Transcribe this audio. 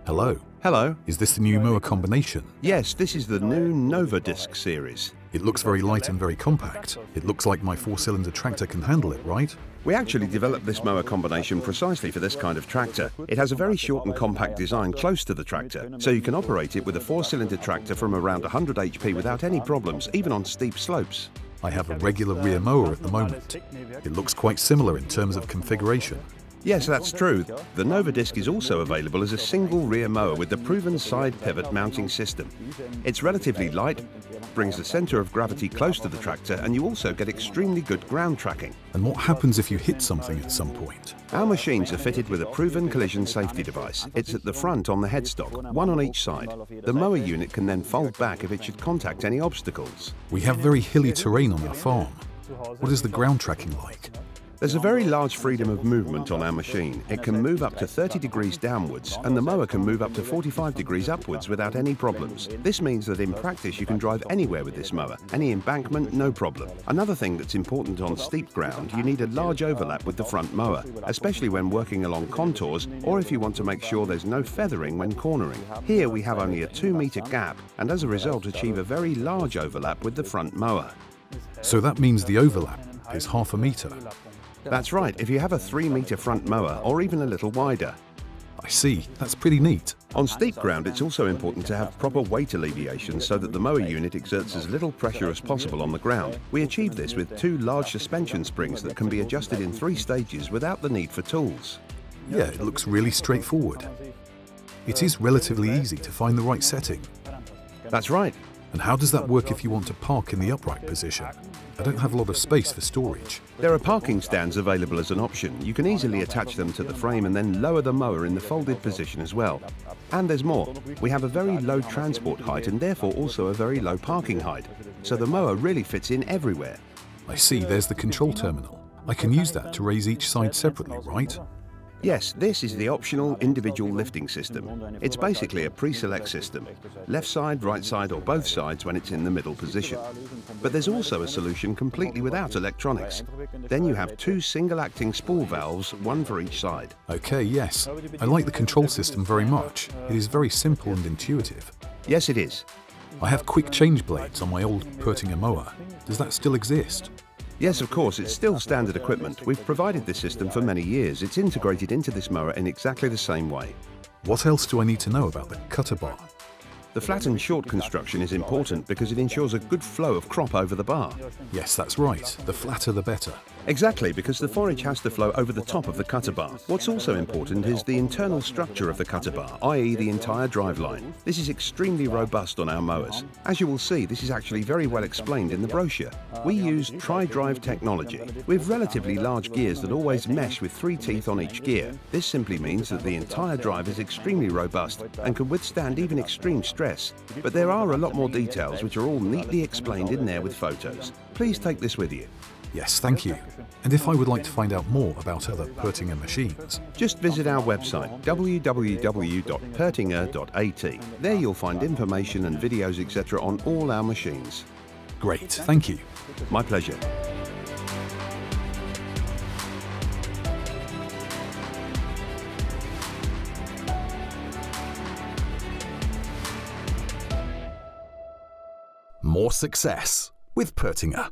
Hello. Hello. Is this the new mower combination? Yes, this is the new NOVADISC series. It looks very light and very compact. It looks like my 4-cylinder tractor can handle it, right? We actually developed this mower combination precisely for this kind of tractor. It has a very short and compact design close to the tractor, so you can operate it with a 4-cylinder tractor from around 100 HP without any problems, even on steep slopes. I have a regular rear mower at the moment. It looks quite similar in terms of configuration. Yes, that's true. The NOVADISC is also available as a single rear mower with the proven side pivot mounting system. It's relatively light, brings the centre of gravity close to the tractor, and you also get extremely good ground tracking. And what happens if you hit something at some point? Our machines are fitted with a proven collision safety device. It's at the front on the headstock, one on each side. The mower unit can then fold back if it should contact any obstacles. We have very hilly terrain on our farm. What is the ground tracking like? There's a very large freedom of movement on our machine. It can move up to 30 degrees downwards, and the mower can move up to 45 degrees upwards without any problems. This means that in practice you can drive anywhere with this mower. Any embankment, no problem. Another thing that's important on steep ground, you need a large overlap with the front mower, especially when working along contours or if you want to make sure there's no feathering when cornering. Here we have only a 2-meter gap, and as a result achieve a very large overlap with the front mower. So that means the overlap is half a meter. That's right, if you have a 3-meter front mower or even a little wider. I see, that's pretty neat. On steep ground, it's also important to have proper weight alleviation so that the mower unit exerts as little pressure as possible on the ground. We achieve this with 2 large suspension springs that can be adjusted in 3 stages without the need for tools. Yeah, it looks really straightforward. It is relatively easy to find the right setting. That's right. And how does that work if you want to park in the upright position? I don't have a lot of space for storage. There are parking stands available as an option. You can easily attach them to the frame and then lower the mower in the folded position as well. And there's more. We have a very low transport height and therefore also a very low parking height. So the mower really fits in everywhere. I see, there's the control terminal. I can use that to raise each side separately, right? Yes, this is the optional individual lifting system. It's basically a pre-select system. Left side, right side or both sides when it's in the middle position. But there's also a solution completely without electronics. Then you have 2 single-acting spool valves, one for each side. Okay, yes. I like the control system very much. It is very simple and intuitive. Yes, it is. I have quick change blades on my old PÖTTINGER mower. Does that still exist? Yes, of course, it's still standard equipment. We've provided this system for many years. It's integrated into this mower in exactly the same way. What else do I need to know about the cutter bar? The flat and short construction is important because it ensures a good flow of crop over the bar. Yes, that's right. The flatter the better. Exactly, because the forage has to flow over the top of the cutter bar. What's also important is the internal structure of the cutter bar, i.e. the entire driveline. This is extremely robust on our mowers. As you will see, this is actually very well explained in the brochure. We use tri-drive technology. With relatively large gears that always mesh with 3 teeth on each gear. This simply means that the entire drive is extremely robust and can withstand even extreme stress. But there are a lot more details which are all neatly explained in there with photos. Please take this with you. Yes, thank you. And if I would like to find out more about other PÖTTINGER machines? Just visit our website, www.PÖTTINGER.at. There you'll find information and videos, etc. on all our machines. Great, thank you. My pleasure. More success with PÖTTINGER.